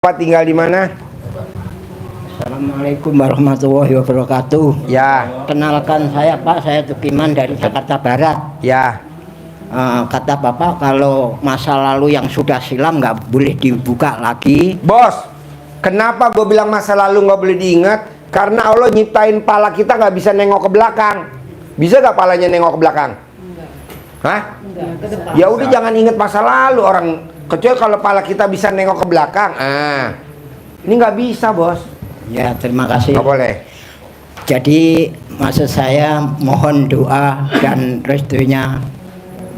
Pak tinggal di mana? Assalamualaikum warahmatullahi wabarakatuh. Ya. Kenalkan saya Pak, saya Tukiman dari Jakarta Barat. Ya. Kata Bapak kalau masa lalu yang sudah silam nggak boleh dibuka lagi. Bos, kenapa gue bilang masa lalu nggak boleh diingat? Karena Allah nyiptain pala kita nggak bisa nengok ke belakang. Bisa nggak palanya nengok ke belakang? Hah? Ya udah jangan ingat masa lalu orang. Kecuali kalau pala kita bisa nengok ke belakang. Ini nggak bisa, Bos. Ya, terima kasih. Nggak boleh. Jadi maksud saya mohon doa dan restunya.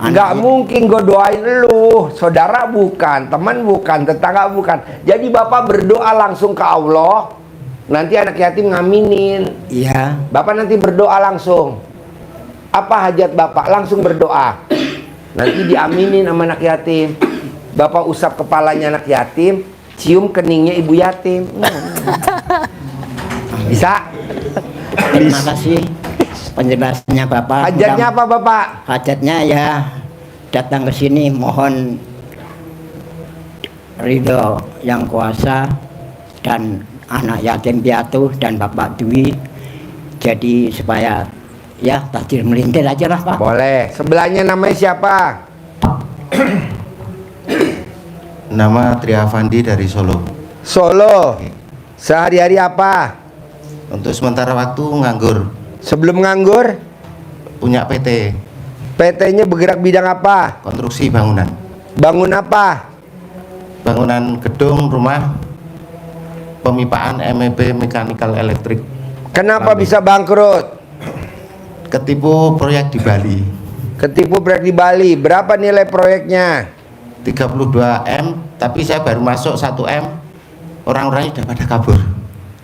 Nggak mungkin gue doain lu. Saudara bukan, teman bukan, tetangga bukan. Jadi Bapak berdoa langsung ke Allah. Nanti anak yatim ngaminin. Iya. Bapak nanti berdoa langsung. Apa hajat Bapak? Langsung berdoa. Nanti diaminin sama anak yatim. Bapak usap kepalanya anak yatim, cium keningnya ibu yatim. Bisa? Terima kasih penjelasannya Bapak. Hajatnya apa Bapak? Hajatnya ya datang ke sini mohon ridho yang kuasa dan anak yatim piatu dan Bapak Dwi. Jadi supaya ya takdir melintir aja lah Pak. Boleh. Sebelahnya namanya siapa? Nama Triavandi dari Solo. Solo. Sehari-hari apa? Untuk sementara waktu nganggur. Sebelum nganggur? Punya PT. PT-nya bergerak bidang apa? Konstruksi bangunan. Bangun apa? Bangunan gedung, rumah, pemipaan MEP mechanical elektrik. Kenapa Lambe. bisa bangkrut? Ketipu proyek di Bali. Ketipu proyek di Bali. Berapa nilai proyeknya? 32 M, tapi saya baru masuk 1 M. Orang-orangnya udah pada kabur.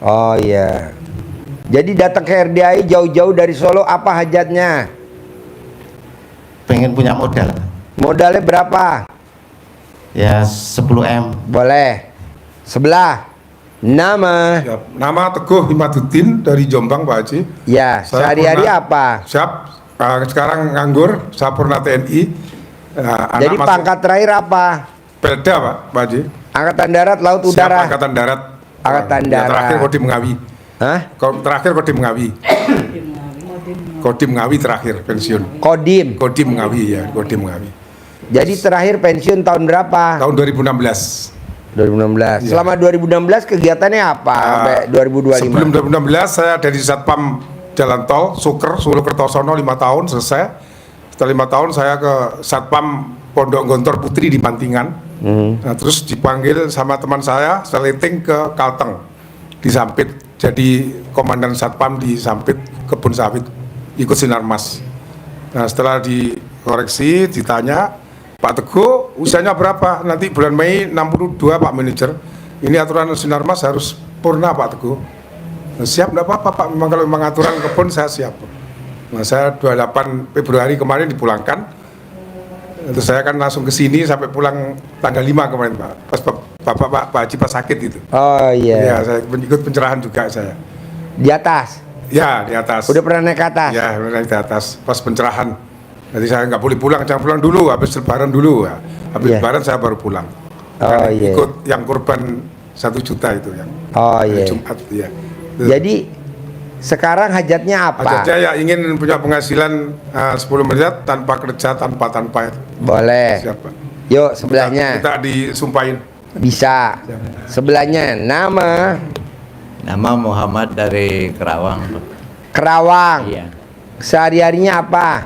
Oh iya. Jadi datang ke RDI jauh-jauh dari Solo, apa hajatnya? Pengen punya modal. Modalnya berapa? Ya 10 M. Boleh. Sebelah. Nama? Siap. Nama Teguh Imaduddin dari Jombang, Pak Haji. Ya, Saya sehari-hari pernah- apa? Siap. Sekarang nganggur, saya purna TNI. Jadi pangkat terakhir apa? Pelda, Pak Haji. Angkatan Darat, Laut, Siap, Udara? Angkatan Darat. Angkatan Ya, Darat. terakhir Kodim Ngawi. Hah? Terakhir Kodim Ngawi. Kodim Ngawi terakhir pensiun. Kodim. Kodim Ngawi ya, Kodim Ngawi. Jadi terakhir pensiun tahun berapa? Tahun 2016. 2016. Iya. Selama 2016 kegiatannya apa? Sampai 2025? Sebelum 2016 saya ada di Satpam Jalan Tol Suker Solo Kertosono 5 tahun selesai. Setelah 5 tahun saya ke Satpam Pondok Gontor Putri di Pantingan. Nah, terus dipanggil sama teman saya seleting ke Kalteng di Sampit. Jadi komandan Satpam di Sampit Kebun Sawit ikut Sinarmas. Nah, setelah dikoreksi ditanya, Pak Teguh usianya berapa? Nanti bulan Mei 62 Pak Manajer. Ini aturan Sinarmas harus purna Pak Teguh. Nah, siap enggak apa-apa Pak, memang kalau memang aturan kebun saya siap. Nah, saya 28 Februari kemarin dipulangkan. Terus saya kan langsung ke sini sampai pulang tanggal 5 kemarin Pak. Pas Pak Haji pas sakit itu. Oh Ya, iya. saya ikut pencerahan juga saya. Di atas? Ya, di atas. Udah pernah naik ke atas? Ya, naik di atas pas pencerahan. Jadi saya nggak boleh pulang, jangan pulang dulu, habis lebaran dulu ya. Habis Iya. lebaran saya baru pulang. Oh, Karena iya. ikut yang korban 1 juta itu yang Oh hari iya. Jumat ya. Jadi sekarang hajatnya apa? Aja ya ingin punya penghasilan 10 miliar tanpa kerja, tanpa itu. Boleh. Siapa? Yuk sebelahnya. Kita disumpahin. Bisa. Sebelahnya nama Nama Muhammad dari Kerawang, Pak. Kerawang. Iya. Sehari-harinya apa?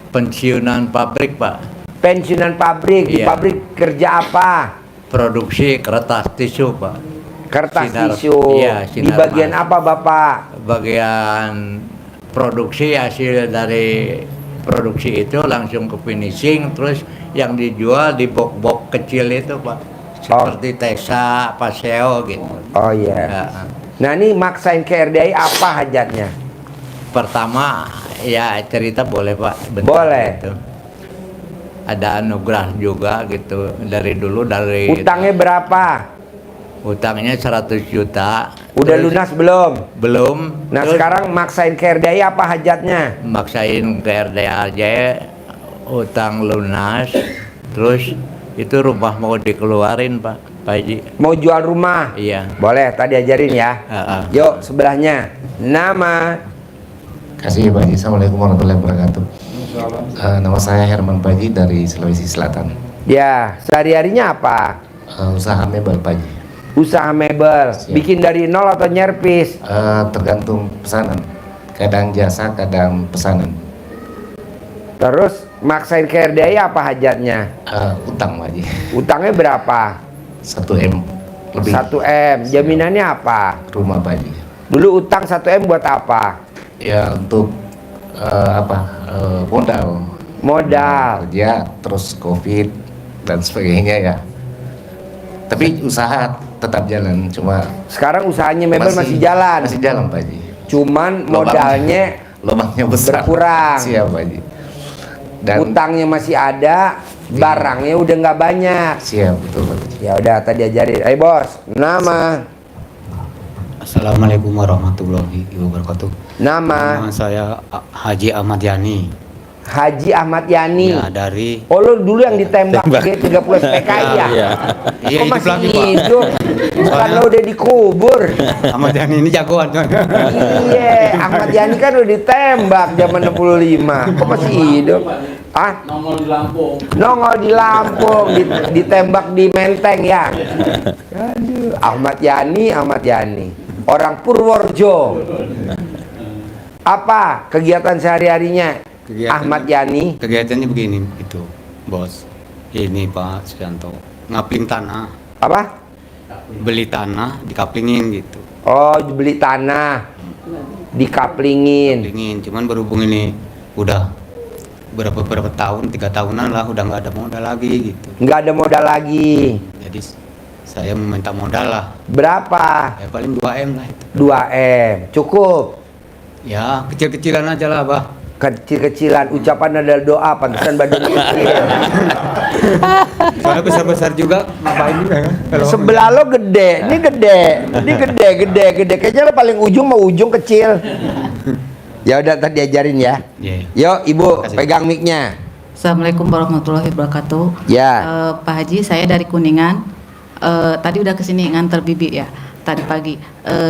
Pensiunan pabrik, Pak. Pensiunan pabrik. Di Iya. pabrik kerja apa? Produksi kertas tisu, Pak. Kertas Sinar- tisu. iya, Di sinar bagian mas. apa Bapak? Bagian produksi hasil dari produksi itu langsung ke finishing, terus yang dijual di box-box kecil itu, Pak. Seperti Tesa, Paseo gitu. Oh iya. Ya. Nah ini maksain ke RDI apa hajatnya? Pertama, ya cerita boleh, Pak. Bentar Boleh. gitu. Ada anugerah juga gitu dari dulu dari Utangnya berapa? Utangnya 100 juta. Udah Terus lunas belum? belum. Nah Terus sekarang maksain ke RDI apa hajatnya? maksain ke RDA aja utang lunas. Terus itu rumah mau dikeluarin, Pak. Pak Haji. Mau jual rumah? Iya. Boleh, tadi ajarin ya. Yuk, sebelahnya. Nama. Kasih Pak Haji. Assalamualaikum warahmatullahi wabarakatuh. Nama saya Herman Pak Haji dari Sulawesi Selatan. Ya, sehari-harinya apa? Usaha mebel Pak Haji. Usaha mebel. Siap. Bikin dari nol atau nyerpis? Tergantung pesanan. Kadang jasa, kadang pesanan. Terus maksain ke RDI apa hajatnya? Utang Pak Haji. Utangnya berapa? 1 M lebih. 1 M. Jaminannya apa? Rumah Pak Haji. Dulu utang 1 M buat apa? Ya untuk modal. Modal. Kerja, terus COVID dan sebagainya ya. Tapi usaha tetap jalan, cuma Sekarang usahanya mebel masih jalan. Masih jalan Pak Haji. Cuman modalnya Lubangnya besar. berkurang. Siap Pak Haji. Dan utangnya masih ada, barangnya udah nggak banyak. siap betul Pak Haji. Ya udah tadi ajarin. Bos, nama. Assalamualaikum warahmatullahi wabarakatuh. Nama. Nama saya Haji Ahmad Yani. Haji Ahmad Yani. Ya, dari Oh, lo dulu yang ditembak G30 SPKI ya? Iya, Kok hidup masih lagi, Pak. hidup? Bukan lo udah dikubur. Ahmad Yani ini jagoan. Iya, Ahmad Yani kan udah ditembak zaman 65. Kok masih hidup? Ah? Nongol di Lampung. Nongol di Lampung, ditembak di Menteng ya. Aduh, Ahmad Yani. Orang Purworejo. Apa kegiatan sehari-harinya Ahmad Yani? Kegiatannya begini itu, Bos. Ini Pak Suyanto ngapling tanah, Apa? beli tanah, dikaplingin gitu. Oh, beli tanah, dikaplingin. Kaplingin, cuman berhubung ini udah berapa tahun, 3 tahunan lah udah nggak ada modal lagi gitu. Nggak ada modal lagi. Jadi saya meminta modal lah. Berapa? Ya paling 2 M lah itu. 2 M. Cukup. Ya kecil-kecilan aja lah, Bah. Kecil-kecilan, ucapan adalah doa, pantesan badannya kecil. Soalnya besar-besar juga ngapain juga ya? Sebelah lo gede, ini gede. Kayaknya lo paling ujung mau ujung kecil. Ya udah tadi ajarin ya. Iya. Yuk, Ibu, Makasih. pegang mic-nya. Assalamualaikum warahmatullahi wabarakatuh. Ya. Pak Haji, saya dari Kuningan. Tadi udah kesini nganter bibi ya, tadi pagi.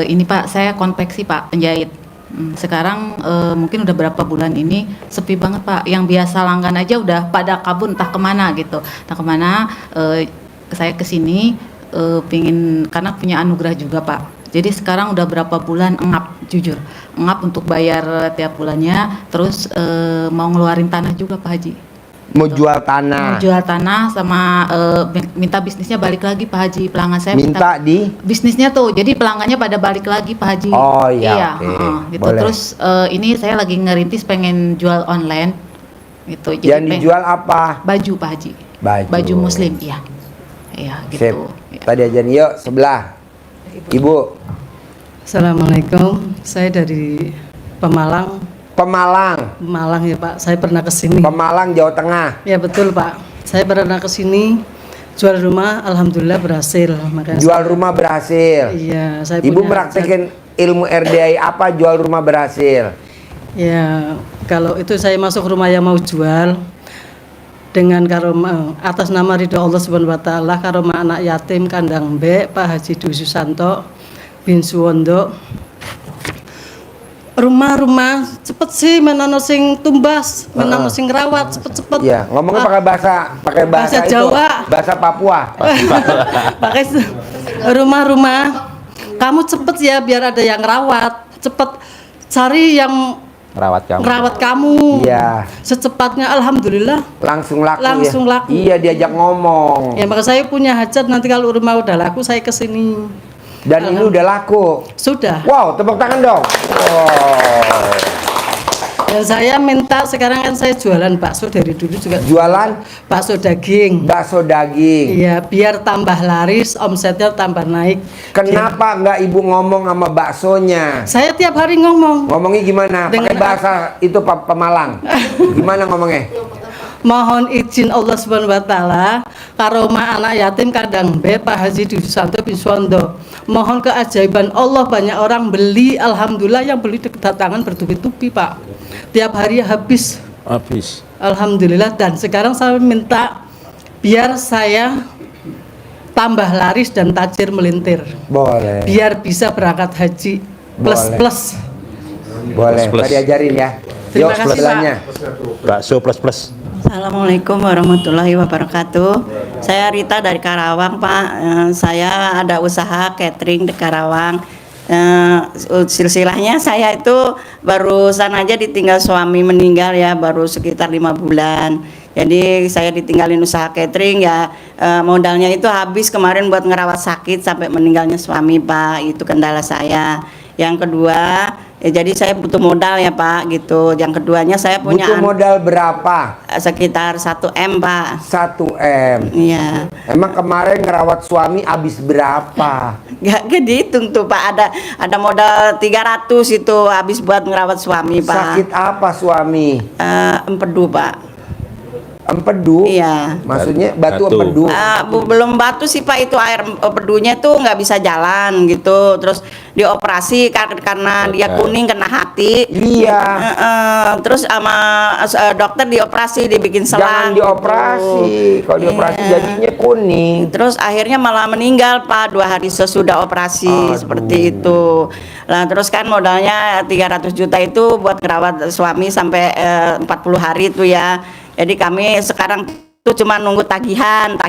Ini Pak, saya konveksi Pak, penjahit. Sekarang mungkin udah berapa bulan ini sepi banget Pak. Yang biasa langgan aja udah pada kabur entah kemana gitu. Entah kemana. Saya kesini pingin karena punya anugerah juga Pak. Jadi sekarang udah berapa bulan engap, jujur engap untuk bayar tiap bulannya. Terus mau ngeluarin tanah juga Pak Haji. Mau jual tanah. Jual tanah sama minta bisnisnya balik lagi Pak Haji. Pelanggan saya Minta di? bisnisnya tuh, jadi pelanggannya pada balik lagi Pak Haji. Oh iya, iya, oke. gitu. Boleh. Terus ini saya lagi ngerintis pengen jual online gitu. Jadi Yang dijual apa? baju Pak Haji. Baju. Muslim, iya. Iya Sip. gitu. Tadi ajarin, yuk sebelah. Ibu, Assalamualaikum, saya dari Pemalang. Pemalang, Ya Pak, saya pernah ke sini. Pemalang, Jawa Tengah. Ya betul Pak, saya pernah ke sini jual rumah, alhamdulillah berhasil. Makanya Jual rumah berhasil. Iya, saya Ibu punya meraktekin ilmu RDI apa jual rumah berhasil? Ya, kalau itu saya masuk rumah yang mau jual dengan karoma atas nama ridho Allah Subhanahu wa taala, karoma anak yatim kandang B Pak Haji Dwi Susanto bin Suwondo. Rumah cepet sih menono sing tumbas, menono sing rawat cepet-cepet. Iya, ngomongnya pakai bahasa Bahasa itu, Jawa. bahasa Papua. Pakai rumah-rumah kamu cepet ya biar ada yang rawat, cepet cari yang rawat kamu. Iya. Secepatnya alhamdulillah Langsung laku Langsung ya. laku. Iya, diajak ngomong. ya, maka saya punya hajat nanti kalau rumah udah laku saya kesini. Dan ini udah laku. Sudah. Wow, tepuk tangan dong. Wow. Dan saya minta sekarang kan saya jualan bakso dari dulu juga. Jualan Bakso daging. bakso daging. Iya, biar tambah laris, omsetnya tambah naik. Kenapa nggak ibu ngomong sama baksonya? Saya tiap hari ngomong. Ngomongnya gimana? Pakai Dengan- bahasa itu Pemalang. Gimana ngomongnya? Mohon izin Allah Subhanahu wa taala, karomah anak yatim kandang B Pak Haji Dwi Susanto bin Suwondo. Mohon keajaiban Allah, banyak orang beli, alhamdulillah yang beli kedatangan bertubi-tubi Pak. Tiap hari habis. Alhamdulillah. Dan sekarang saya minta biar saya tambah laris dan tajir melintir. Boleh. Biar bisa berangkat haji Boleh. plus. Boleh. Plus. Tadi ajarin ya. Terima Yuk kasih, sebelahnya. Bakso plus. Assalamualaikum warahmatullahi wabarakatuh. Saya Rita dari Karawang, Pak. Saya ada usaha catering di Karawang. Silsilahnya saya itu barusan aja ditinggal suami meninggal ya, baru sekitar 5 bulan. Jadi saya ditinggalin usaha catering ya, modalnya itu habis kemarin buat ngerawat sakit sampai meninggalnya suami, Pak. Itu kendala saya. Yang kedua, jadi saya butuh modal ya, Pak, gitu. Yang keduanya saya punya Butuh modal berapa? sekitar 1 M, Pak. 1 M. Iya. Emang kemarin ngerawat suami habis berapa? Gak dihitung tuh, Pak. Ada modal 300 itu habis buat ngerawat suami, Pak. Sakit apa suami? Empedu, Pak. Empedu? Iya. Maksudnya batu Batu. empedu? Belum batu sih, Pak. Itu air empedunya tuh nggak bisa jalan gitu. Terus dioperasi karena dia kuning kena hati. Iya. Terus sama dokter dioperasi, dibikin Jangan selang. dioperasi. gitu. Kalau dioperasi Iya. jadinya kuning. Terus akhirnya malah meninggal, Pak, 2 hari sesudah operasi. Aduh. Seperti itu. Nah, terus kan modalnya 300 juta itu buat ngerawat suami sampai 40 hari itu ya. Jadi kami sekarang tuh cuma nunggu tagihan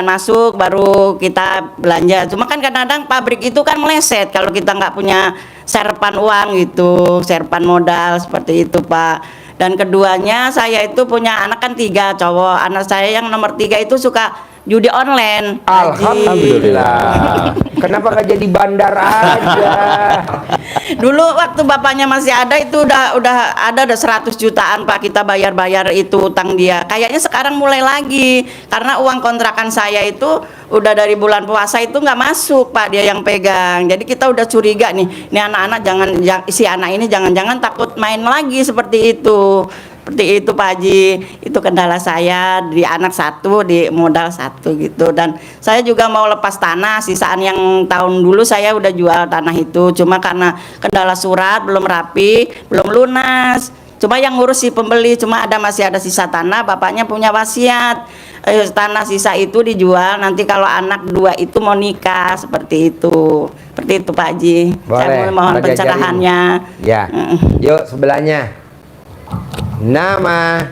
masuk baru kita belanja. Cuma kan kadang-kadang pabrik itu kan meleset kalau kita nggak punya serpan uang gitu, serpan modal seperti itu, Pak. Dan keduanya saya itu punya anak kan 3 cowok. Anak saya yang nomor 3 itu suka judi online. Alhamdulillah. Kenapa gak jadi bandar aja? Dulu waktu bapaknya masih ada itu udah ada 100 jutaan, Pak, kita bayar itu utang dia. Kayaknya sekarang mulai lagi karena uang kontrakan saya itu udah dari bulan puasa itu nggak masuk, Pak, dia yang pegang. Jadi kita udah curiga nih anak-anak si anak ini jangan-jangan takut main lagi seperti itu. Seperti itu, Pak Haji. Itu kendala saya di anak 1, di modal 1 gitu. Dan saya juga mau lepas tanah. Sisaan yang tahun dulu saya udah jual tanah itu. Cuma karena kendala surat belum rapi, belum lunas. Cuma yang ngurus si pembeli. Cuma masih ada sisa tanah. Bapaknya punya wasiat. Tanah sisa itu dijual. Nanti kalau anak 2 itu mau nikah. Seperti itu. Seperti itu, Pak Haji. Saya mohon pencerahannya. Ya. Yuk sebelahnya. Nama?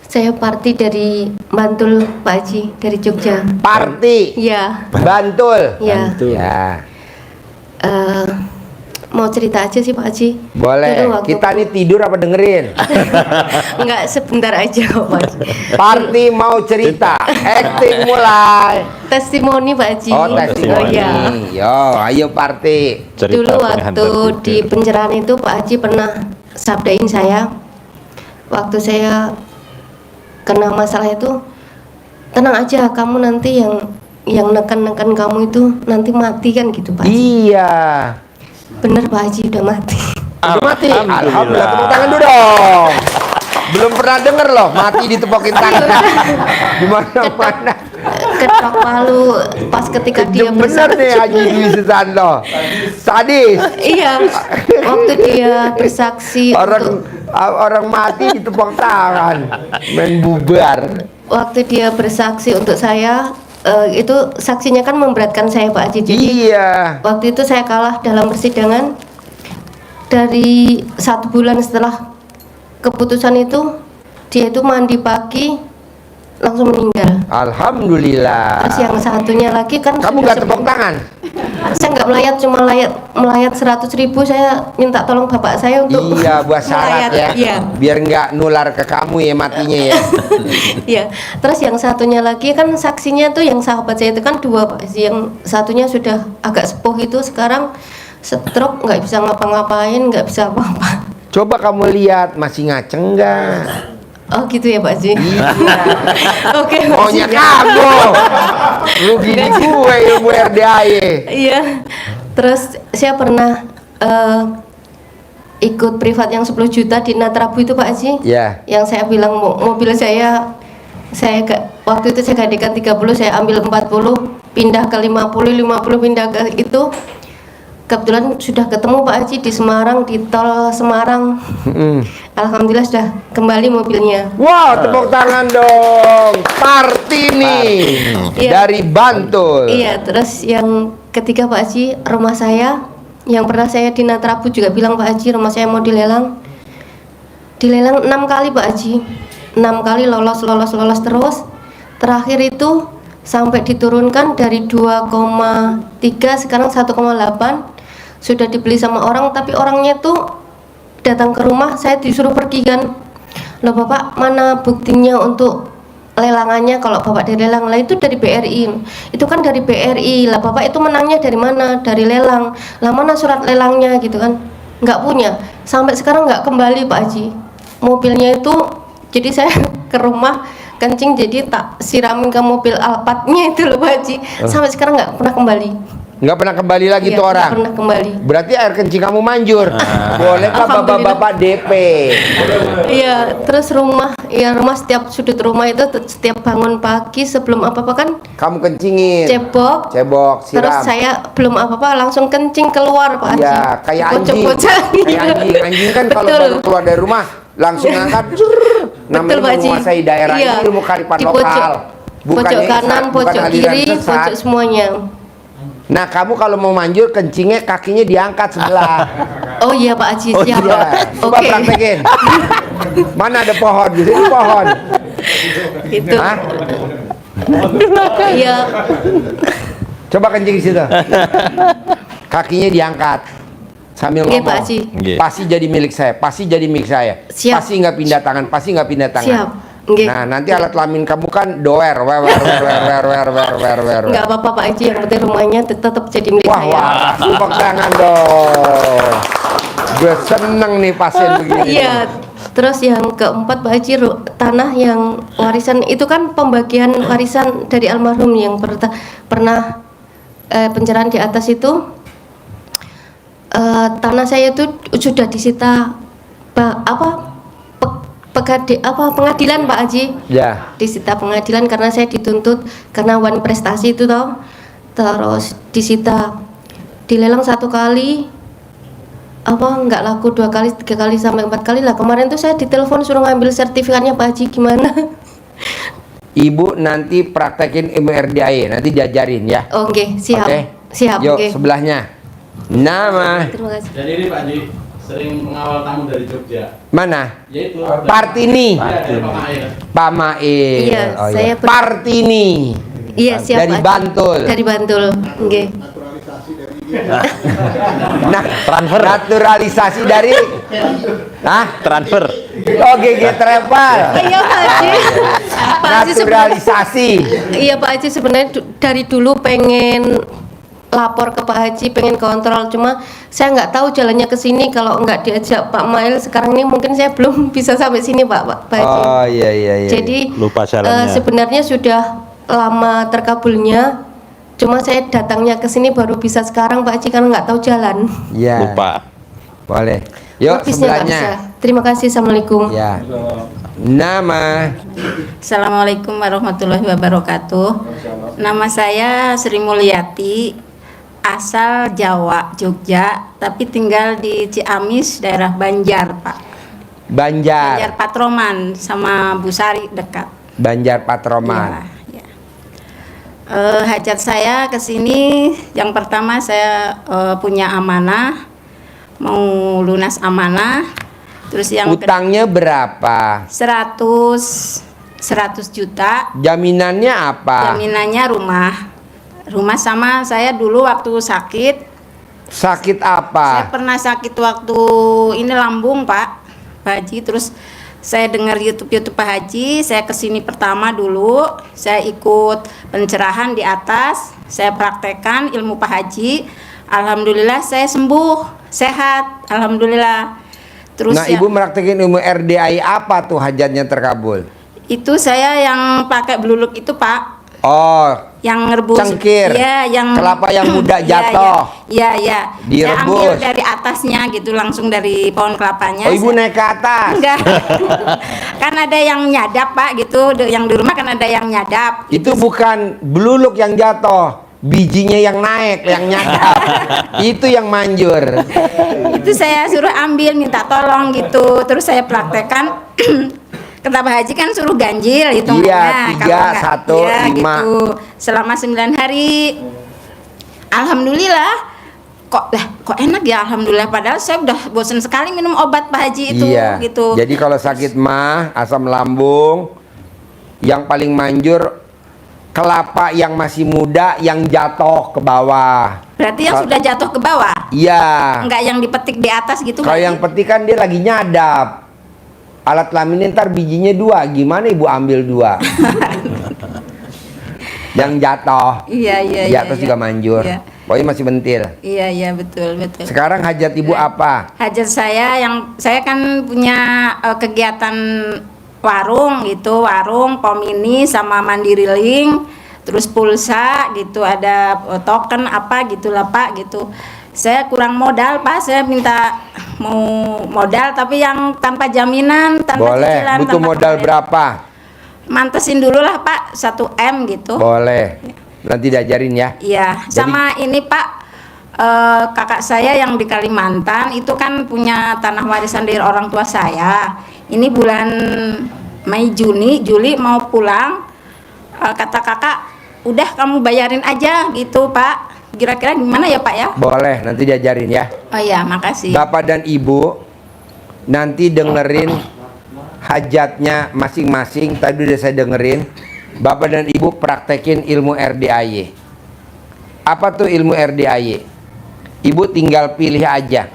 Saya Parti dari Bantul, Pak Haji, dari Jogja. Parti? Iya. Bantul? Iya. Ya. Mau cerita aja sih, Pak Haji. Boleh. Dulu waktu Kita nih tidur apa dengerin? Enggak, sebentar aja kok, Pak Haji. Parti mau cerita. Acting mulai. Testimoni, Pak Haji. Oh, testimoni. iya. Yo, ayo Parti. Dulu waktu di pencerahan itu Pak Haji pernah sabdain saya, waktu saya kena masalah itu, tenang aja, kamu nanti yang neken-neken kamu itu nanti mati kan gitu, Pak Haji. Iya. Bener, Pak Haji, udah mati. Udah mati. Alhamdulillah. Tepuk tangan dulu dong. Belum pernah denger loh mati ditepokin tangan. Di mana-mana. Ketok palu pas ketika dia bener nih Haji Dwi Susanto. Sadis. Iya. Waktu dia bersaksi Orang mati ditepuk tangan, main bubar. Waktu dia bersaksi untuk saya, itu saksinya kan memberatkan saya, Pak Haji. Jadi iya. Waktu itu saya kalah dalam persidangan. Dari 1 bulan setelah keputusan itu, dia itu mandi pagi langsung meninggal. Alhamdulillah. Terus yang satunya lagi kan kamu nggak tepuk tangan? Saya nggak melayat, cuma melayat 100.000. Saya minta tolong bapak saya untuk iya buat syarat ya, iya. Biar nggak nular ke kamu ya matinya ya. Iya. Terus yang satunya lagi kan saksinya tuh yang sahabat saya itu kan 2, Pak. Yang satunya sudah agak sepuh itu sekarang stroke, nggak bisa ngapa-ngapain, nggak bisa apa-apa. Coba kamu lihat masih ngaceng nggak? Oh gitu ya, Pak Haji. Iya. Oke, maunya kamu. Lu gini gue ilmu RDAY. Iya. Terus saya pernah ikut privat yang 10 juta di Natrabu itu, Pak Haji. Iya. Yang saya bilang mobil saya waktu itu saya gantikan 30, saya ambil 40, pindah ke 50 pindah ke itu. kebetulan sudah ketemu Pak Haji di Semarang, di tol Semarang. Alhamdulillah sudah kembali mobilnya. Wow, tepuk tangan dong. Partini Iya. dari Bantul. Iya, terus yang ketiga Pak Haji, rumah saya yang pernah saya di Natrabu juga bilang Pak Haji, rumah saya mau dilelang. Dilelang 6 kali Pak Haji. 6 kali lolos terus. Terakhir itu sampai diturunkan dari 2,3 sekarang 1,8. Sudah dibeli sama orang, tapi orangnya tuh datang ke rumah, saya disuruh pergi kan. Loh Bapak, mana buktinya untuk lelangannya? Kalau Bapak dilelang, lah itu dari BRI. Itu kan dari BRI. Lah Bapak itu menangnya dari mana? Dari lelang. Lah mana surat lelangnya gitu kan? Nggak punya. Sampai sekarang nggak kembali Pak Haji. Mobilnya itu, jadi saya ke rumah kencing, jadi tak siramin ke mobil Alphardnya itu loh Pak Haji. Sampai sekarang nggak pernah kembali. Nggak pernah kembali lagi Iya, tuh nggak orang. pernah kembali. Berarti air kencing kamu manjur. Bolehkah bapak-bapak DP? Iya, terus rumah setiap sudut rumah itu setiap bangun pagi sebelum apa-apa kan Kamu kencingin. cebok. Cebok, siram. Terus saya belum apa-apa langsung kencing keluar Pak Haji. Ya, kayak anjing. Bocah-bocah. Kayak anjing. Anjing kan kalau Betul. baru keluar dari rumah langsung angkat. Namanya Pak Haji. menguasai daerah Iya. ini, ilmu karipan Di lokal. pojok kanan, bukan pojok aliran kiri, sesat. pojok semuanya. Nah, kamu kalau mau manjur kencingnya kakinya diangkat sebelah. Oh iya Pak Haji, Oh siap. iya. Coba Oke. praktekin. Mana ada pohon? Di sini pohon. Itu. Hah? Iya. Coba kencing di situ. Kakinya diangkat. Sambil Iya, ngomong. Pak Haji. Pasti jadi milik saya. Pasti jadi milik saya. Siap. Pasti nggak pindah tangan. Pasti nggak pindah tangan. Siap. Nggih. Nah, nanti alat kelamin kamu kan doer, wer. Enggak apa-apa Pak Haji, yang penting rumahnya tetap jadi milik Wah, saya. tepuk tangan dong. Gue seneng nih pasien begini. Iya. Terus yang keempat Pak Haji, tanah yang warisan itu kan pembagian warisan dari almarhum yang pernah pencerahan di atas itu. Tanah saya itu sudah disita pengadilan Pak Haji. Ya. Disita pengadilan karena saya dituntut karena wan prestasi itu toh. Terus disita, dilelang 1 kali, nggak laku 2 kali, 3 kali sampai 4 kali lah. Kemarin tuh saya ditelepon suruh ngambil sertifikatnya Pak Haji, gimana? Ibu nanti praktekin MRDAE, nanti diajarin ya. Oke, siap. Oke. Siap, Yuk, oke. sebelahnya. Nama Terima kasih. Jadi ini Pak Haji sering mengawal tamu dari Jogja. mana? Yaitu Partini. Dari Pak Mail. Pak Mail. Iya, saya Partini. Iya, siap. Dari Pak Haji. Bantul. Dari Bantul. Oke. Nah, naturalisasi dari Transfer. Oh, GG Travel. Iya Pak Haji. Pak Haji Naturalisasi. Iya Pak Haji, sebenarnya dari dulu pengen lapor ke Pak Haji, pengen kontrol, cuma saya nggak tahu jalannya ke sini. Kalau nggak diajak Pak Mail sekarang ini mungkin saya belum bisa sampai sini Pak Haji. Oh iya. Jadi Lupa jalannya. sebenarnya sudah lama terkabulnya, cuma saya datangnya ke sini baru bisa sekarang Pak Haji karena nggak tahu jalan. Iya. Lupa. Boleh. Yuk Habisnya nggak bisa. sebelahnya. Terima kasih, assalamualaikum. Ya. Nama. Assalamualaikum warahmatullahi wabarakatuh. Nama saya Sri Mulyati, asal Jawa, Jogja, tapi tinggal di Ciamis, daerah Banjar, Pak. Banjar. Banjar Patroman sama Busari dekat. Banjar Patroman. Ya. Hajat saya ke sini, yang pertama saya punya amanah, mau lunas amanah. Terus yang Utangnya berapa? 100 juta. Jaminannya apa? Jaminannya rumah sama saya dulu waktu sakit. Sakit Saya apa? pernah sakit waktu ini lambung Pak Haji. Terus saya dengar YouTube Pak Haji. Saya kesini pertama dulu. Saya ikut pencerahan di atas. Saya praktekkan ilmu Pak Haji. Alhamdulillah saya sembuh, sehat. Alhamdulillah. Terus Nah, Ibu meraktekin ilmu RDAI apa tuh hajatnya terkabul? itu saya yang pakai bluluk itu Pak. Oh, Yang ngerebus. cengkir. Iya, yang Kelapa yang muda Iya, jatuh. Iya. Saya Direbus. ambil dari atasnya gitu, langsung dari pohon kelapanya. Oh, Ibu naik ke atas. Enggak. Kan ada yang nyadap Pak gitu, yang di rumah kan ada yang nyadap. Itu bukan bluluk yang jatuh. bijinya yang naik, yang nyadap. Itu yang manjur. Itu saya suruh ambil, minta tolong gitu. Terus saya praktekkan. Kata Pak Haji kan suruh ganjil hitungannya. Iya, 3, 1, 5. Gitu. Selama 9 hari. Alhamdulillah. Kok enak ya, alhamdulillah. Padahal saya udah bosan sekali minum obat Pak Haji itu gitu. Jadi kalau sakit mah, asam lambung, yang paling manjur kelapa yang masih muda yang jatuh ke bawah. Berarti yang sudah jatuh ke bawah? Iya. Enggak yang dipetik di atas gitu? Kalau yang petik kan dia lagi nyadap. Alat kelamin ntar bijinya 2, gimana ibu ambil 2? Yang jatuh. Iya. Di atas juga manjur. Iya. Pokoknya masih bentil. Iya, betul. Sekarang hajat ibu apa? Hajat saya saya kan punya kegiatan warung gitu, warung, pomini sama Mandiri Link, terus pulsa gitu, ada token apa gitulah Pak gitu. Saya kurang modal Pak, saya minta mau modal tapi yang tanpa jaminan, tanpa boleh, cicilan. butuh modal berapa? Mantesin dulu lah Pak, 1 M gitu. Boleh, nanti diajarin ya. Iya, sama ini Pak, kakak saya yang di Kalimantan itu kan punya tanah warisan dari orang tua saya. Ini bulan Mei, Juli mau pulang. Kata kakak, udah kamu bayarin aja gitu Pak. Kira-kira gimana ya Pak ya? Boleh, nanti diajarin ya. Oh iya, makasih. Bapak dan Ibu nanti dengerin hajatnya masing-masing. Tadi udah saya dengerin. Bapak dan Ibu praktekin ilmu RDAY. Apa tuh ilmu RDAY? Ibu tinggal pilih aja.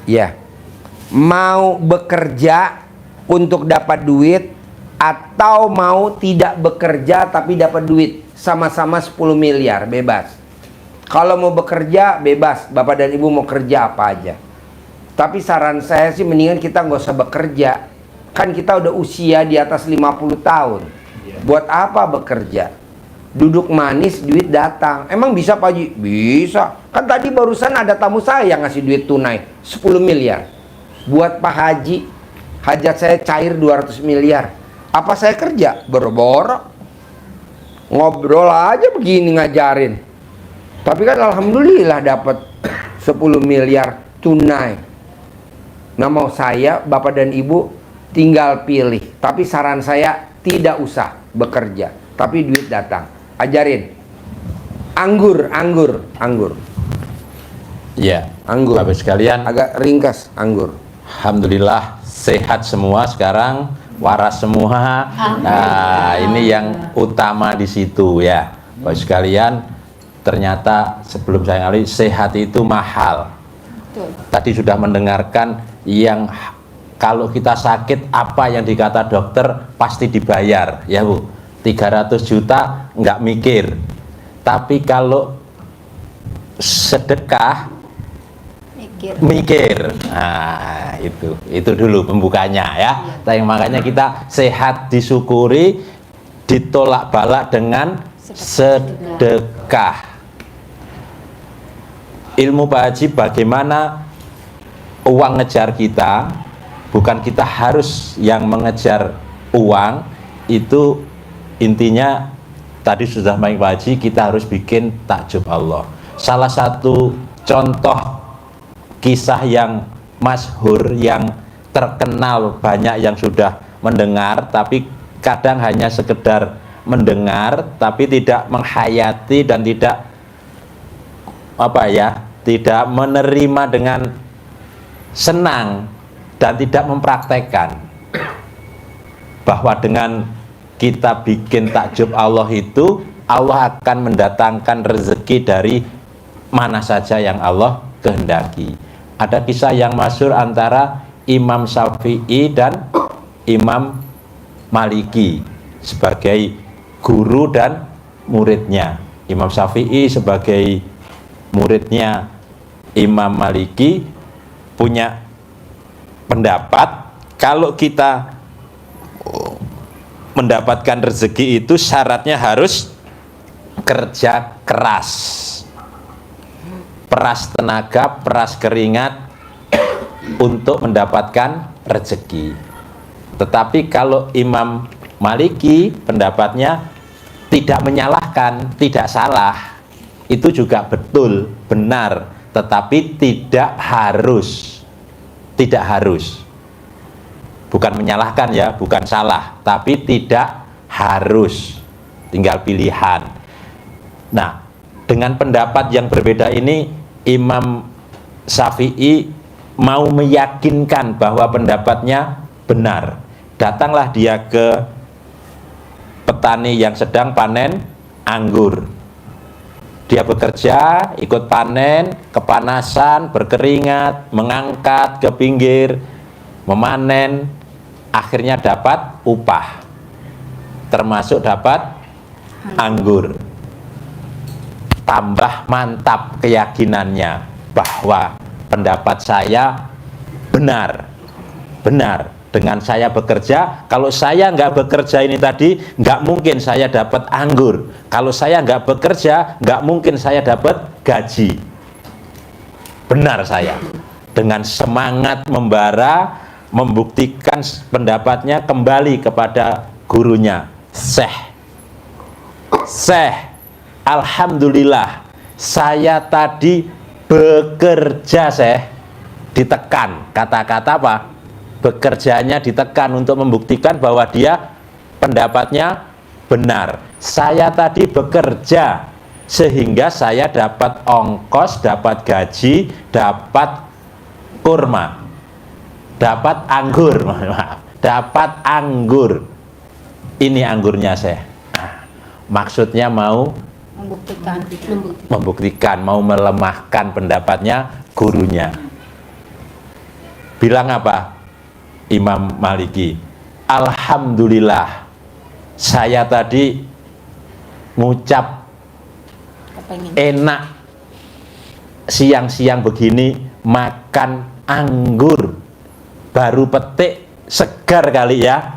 Ya. Mau bekerja untuk dapat duit atau mau tidak bekerja tapi dapat duit. Sama-sama 10 miliar, bebas. Kalau mau bekerja, bebas. Bapak dan Ibu mau kerja apa aja. Tapi saran saya sih mendingan kita nggak usah bekerja. Kan kita udah usia di atas 50 tahun. Buat apa bekerja? Duduk manis, duit datang. Emang bisa Pak Haji? Bisa. Kan tadi barusan ada tamu saya yang ngasih duit tunai 10 miliar. Buat Pak Haji, hajat saya cair 200 miliar. Apa saya kerja? Boro-boro. Ngobrol aja begini ngajarin. Tapi kan alhamdulillah dapat 10 miliar tunai. Nah mau saya, Bapak dan Ibu tinggal pilih. Tapi saran saya tidak usah bekerja, tapi duit datang. Ajarin. Anggur. Iya, anggur. Bapak sekalian, agak ringkas anggur. Alhamdulillah sehat semua sekarang, waras semua. Nah, ini yang utama di situ ya. Bapak sekalian, ternyata sebelum saya ngali sehat itu mahal. Tadi sudah mendengarkan yang kalau kita sakit apa yang dikata dokter pasti dibayar ya Bu, 300 juta nggak mikir. Tapi kalau sedekah mikir. Nah itu dulu pembukanya ya. Tapi makanya kita sehat disyukuri, ditolak balak dengan sedekah. Ilmu Pak Haji bagaimana uang ngejar kita, bukan kita harus yang mengejar uang. Itu intinya tadi sudah main Pak Haji, kita harus bikin takjub Allah. Salah satu contoh kisah yang masyhur, yang terkenal, banyak yang sudah mendengar, tapi kadang hanya sekedar mendengar tapi tidak menghayati dan tidak tidak menerima dengan senang dan tidak mempraktekkan bahwa dengan kita bikin takjub Allah itu Allah akan mendatangkan rezeki dari mana saja yang Allah kehendaki. Ada kisah yang masyhur antara Imam Syafi'i dan Imam Maliki sebagai guru dan muridnya. Imam Syafi'i sebagai muridnya Imam Maliki punya pendapat kalau kita mendapatkan rezeki itu syaratnya harus kerja keras, peras tenaga, peras keringat untuk mendapatkan rezeki. Tetapi kalau Imam Maliki pendapatnya tidak menyalahkan, tidak salah. itu juga betul, benar, tetapi tidak harus. Tidak harus. Bukan menyalahkan ya, bukan salah, tapi tidak harus. Tinggal pilihan. Nah, dengan pendapat yang berbeda ini, Imam Syafi'i mau meyakinkan bahwa pendapatnya benar. Datanglah dia ke petani yang sedang panen anggur. Dia bekerja, ikut panen, kepanasan, berkeringat, mengangkat ke pinggir, memanen, akhirnya dapat upah, termasuk dapat anggur. Tambah mantap keyakinannya bahwa pendapat saya benar. Dengan saya bekerja, kalau saya nggak bekerja ini tadi, nggak mungkin saya dapat anggur. Kalau saya nggak bekerja, nggak mungkin saya dapat gaji. Benar saya. Dengan semangat membara, membuktikan pendapatnya kembali kepada gurunya. Syekh, alhamdulillah, saya tadi bekerja, Syekh. Ditekan, kata-kata apa? Bekerjanya ditekan untuk membuktikan bahwa dia pendapatnya benar. Saya tadi bekerja sehingga saya dapat ongkos, dapat gaji, dapat kurma, dapat anggur, dapat anggur. Ini anggurnya saya. Maksudnya mau membuktikan, mau melemahkan pendapatnya gurunya. Bilang apa? Imam Maliki, alhamdulillah, saya tadi ngucap enak siang-siang begini makan anggur baru petik, segar kali ya.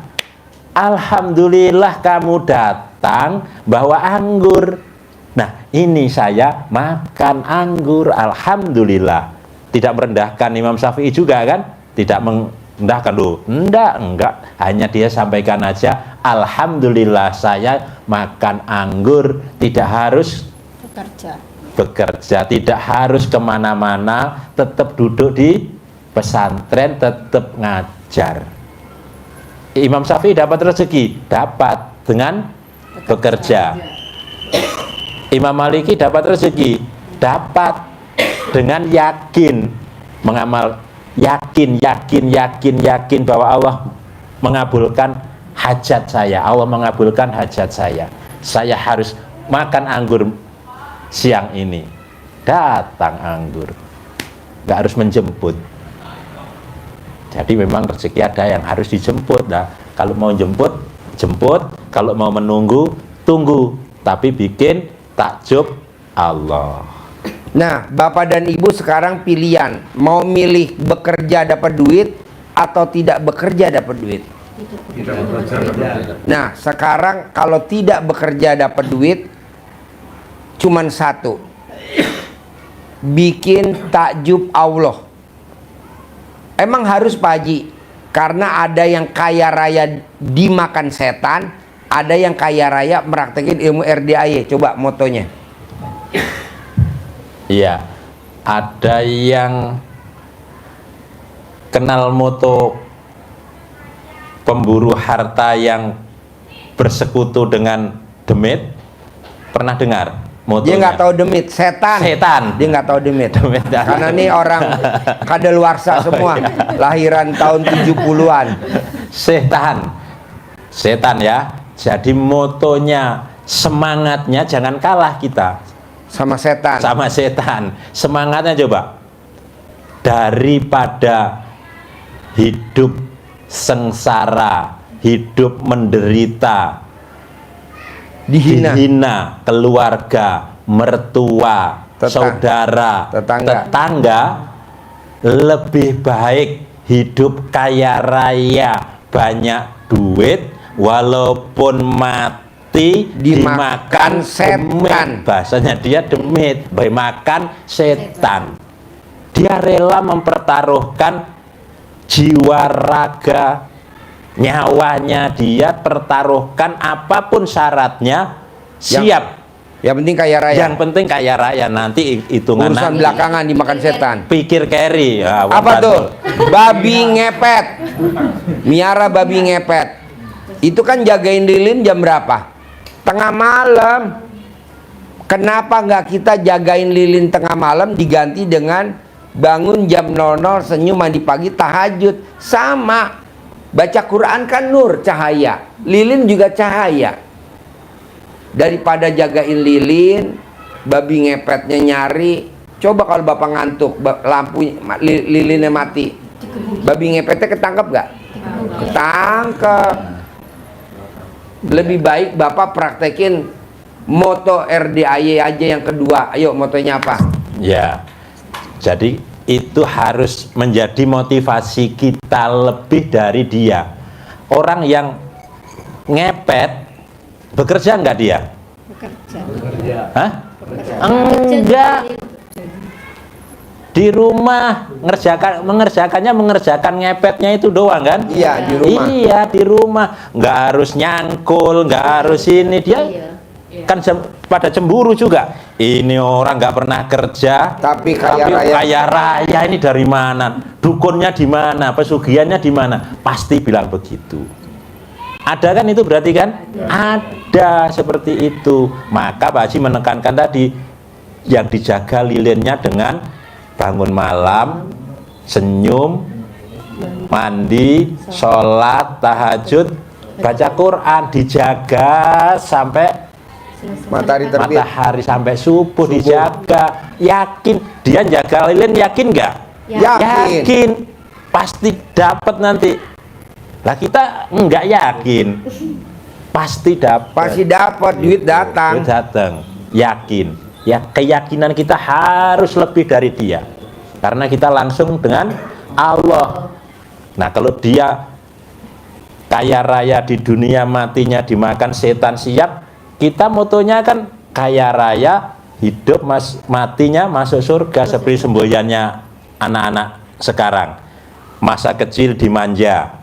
Alhamdulillah kamu datang bawa anggur. Nah, ini saya makan anggur, alhamdulillah. Tidak merendahkan Imam Syafi'i juga kan? Tidak merendahkan loh. Enggak. Hanya dia sampaikan aja, alhamdulillah saya makan anggur, tidak harus bekerja, tidak harus kemana-mana, tetap duduk di pesantren, tetap ngajar. Imam Syafi'i dapat rezeki, dapat dengan bekerja. Imam Maliki dapat rezeki, dapat dengan yakin mengamal, yakin bahwa Allah mengabulkan hajat saya, Allah mengabulkan hajat saya. Saya harus makan anggur siang ini. Datang anggur, nggak harus menjemput. Jadi memang rezeki ada yang harus dijemput. Nah, kalau mau jemput, jemput. Kalau mau menunggu, tunggu. Tapi bikin takjub Allah. Nah, Bapak dan Ibu sekarang pilihan, mau milih bekerja dapat duit atau tidak bekerja dapat duit? Nah, sekarang kalau tidak bekerja dapat duit, cuman satu, bikin takjub Allah. Emang harus Pak Haji, karena ada yang kaya raya dimakan setan, ada yang kaya raya meraktekin ilmu RDAY. Coba motonya. Iya, ada yang kenal moto pemburu harta yang bersekutu dengan demit. Pernah dengar motonya? Dia nggak tahu demit, setan. Dia nggak tahu demit. Karena ini orang kadaluarsa semua, lahiran tahun 70-an. Setan ya. Jadi motonya, semangatnya jangan kalah kita sama setan. Semangatnya coba, daripada hidup sengsara, hidup menderita, dihina keluarga, mertua, saudara, tetangga, lebih baik hidup kaya raya, banyak duit, walaupun mati dimakan setan. Bahasanya dia demit, makan setan. Dia rela mempertaruhkan jiwa raga, nyawanya dia pertaruhkan apapun syaratnya, siap Yang penting kaya raya. Yang penting kaya raya, nanti hitungan Urusan nanti. belakangan dimakan setan. Pikir carry. Ya, Apa tuh? Babi ngepet. Miara babi ngepet. Itu kan jagain lilin jam berapa? Tengah malam. Kenapa nggak kita jagain lilin tengah malam diganti dengan bangun jam 00, senyum, mandi pagi, tahajud? Sama. Baca Quran kan nur, cahaya. Lilin juga cahaya. Daripada jagain lilin, babi ngepetnya nyari. Coba kalau bapak ngantuk, lampu lilinnya mati, babi ngepetnya ketangkep gak? Ketangkep. Lebih baik bapak praktekin moto RDAY aja yang kedua. Ayo, motonya apa? Ya, jadi itu harus menjadi motivasi kita lebih dari dia. Orang yang ngepet, bekerja nggak dia? Bekerja. Hah? Enggak. Di rumah mengerjakan ngepetnya itu doang kan? Iya, di rumah. Iya, di rumah. Nggak harus nyangkul, nggak harus ini. Dia kan pada cemburu juga. Ini orang nggak pernah kerja, tapi kaya raya ini dari mana? Dukunnya di mana? Pesugihannya di mana? Pasti bilang begitu. Ada kan itu berarti kan? Ada seperti itu. Maka Pak Haji menekankan tadi yang dijaga lilinnya dengan bangun malam, senyum, mandi, sholat, tahajud, baca Quran, dijaga sampai matahari terbit. Matahari sampai subuh dijaga. Yakin dia jaga lilin, yakin nggak? Yakin. Pasti dapat nanti. Lah kita nggak yakin. Pasti dapat duit datang. Duit datang. Yakin. Ya, keyakinan kita harus lebih dari dia. Karena kita langsung dengan Allah. Nah, kalau dia kaya raya di dunia, matinya dimakan setan, siap. Kita motonya kan kaya raya, hidup matinya masuk surga, seperti semboyannya anak-anak sekarang. Masa kecil dimanja,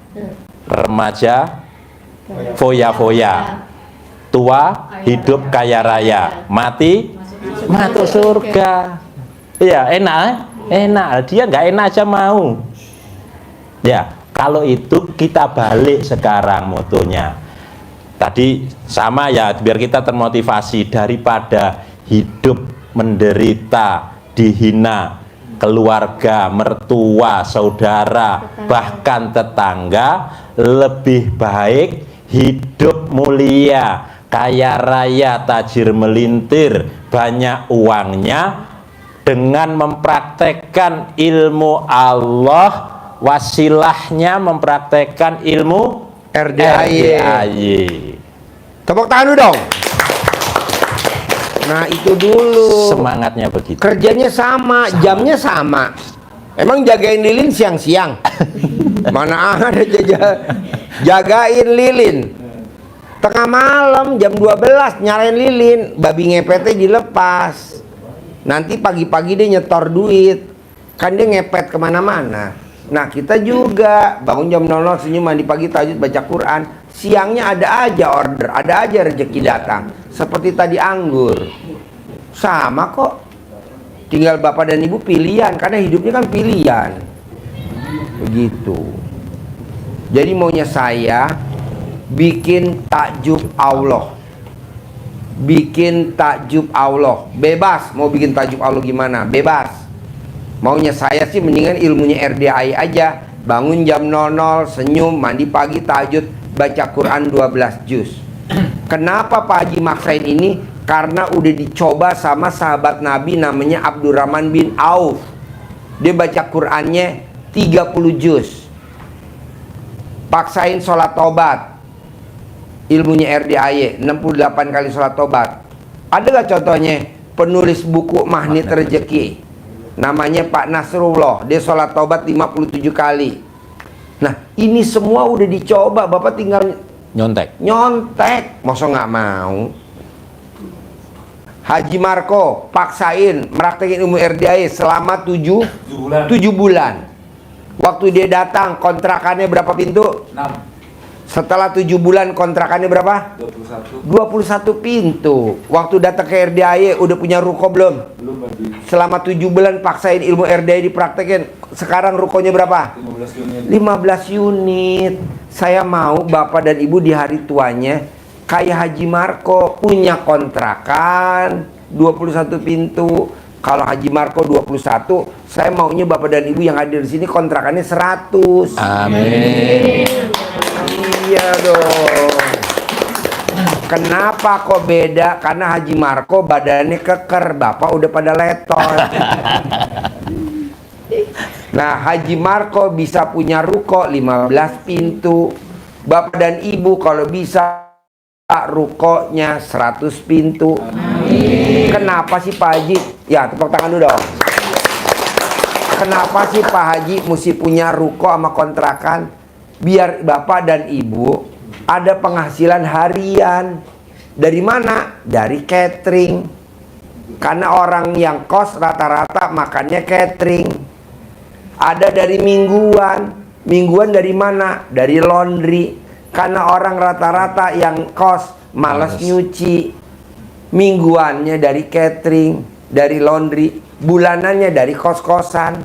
remaja foya-foya, tua hidup kaya raya, mati masuk surga. Iya, enak. Dia nggak enak aja mau. Ya, kalau itu kita balik sekarang motonya. Tadi sama ya, biar kita termotivasi daripada hidup menderita, dihina keluarga, mertua, saudara, bahkan tetangga, lebih baik hidup mulia, kaya raya, tajir melintir, banyak uangnya, dengan mempraktekkan ilmu Allah, wasilahnya mempraktekkan ilmu RDAY. Tepuk tangan dulu dong. Nah, itu dulu. Semangatnya begitu. Kerjanya sama, jamnya sama. Emang jagain lilin siang-siang? Mana ada jagain lilin. Tengah malam jam 12 nyalain lilin, babi ngepetnya dilepas. Nanti pagi-pagi dia nyetor duit. Kan dia ngepet kemana-mana. Nah, kita juga bangun jam 00, senyum, mandi pagi, tahajud, baca Quran. Siangnya ada aja order, ada aja rezeki datang. Seperti tadi anggur. Sama kok. Tinggal bapak dan ibu pilihan, karena hidupnya kan pilihan. Begitu. Jadi maunya saya bikin takjub Allah. Bikin takjub Allah. Bebas mau bikin takjub Allah gimana? Bebas. Maunya saya sih mendingan ilmunya RDAY aja. Bangun jam 00, senyum, mandi pagi, tahajud, baca Quran 12 juz. Kenapa Pak Haji maksain ini? Karena udah dicoba sama sahabat Nabi namanya Abdurrahman bin Auf. Dia baca Qurannya 30 juz. Paksain sholat tobat. Ilmunya RDAY 68 kali sholat tobat. Ada gak contohnya? Penulis buku Magnet Rezeki, namanya Pak Nasrullah, dia sholat tobat 57 kali. Nah, ini semua udah dicoba, bapak tinggal nyontek. Masa nggak mau? Haji Marco paksain meraktekin ilmu RDAY selama 7 bulan. Waktu dia datang kontrakannya berapa pintu? 6. Setelah 7 bulan kontrakannya berapa? 21 pintu. Waktu datang ke RDAY udah punya ruko belum? Belum, Pak. Selama 7 bulan paksain ilmu RDAY dipraktekin. Sekarang rukonya berapa? 15 unit. 15 unit. Saya mau bapak dan ibu di hari tuanya kayak Haji Marco, punya kontrakan 21 pintu. Kalau Haji Marco 21, saya maunya bapak dan ibu yang hadir di sini kontrakannya 100. Amin. Iya dong. Kenapa kok beda? Karena Haji Marco badannya keker, bapak udah pada letot. Nah, Haji Marco bisa punya ruko 15 pintu. Bapak dan ibu kalau bisa rukonya 100 pintu. Kenapa sih Pak Haji? Ya, tepuk tangan dulu dong. Kenapa sih Pak Haji mesti punya ruko sama kontrakan? Biar bapak dan ibu ada penghasilan harian. Dari mana? Dari catering. Karena orang yang kos rata-rata makannya catering. Ada dari mingguan. Mingguan dari mana? Dari laundry. Karena orang rata-rata yang kos malas nyuci. Mingguannya dari catering, dari laundry. Bulanannya dari kos-kosan.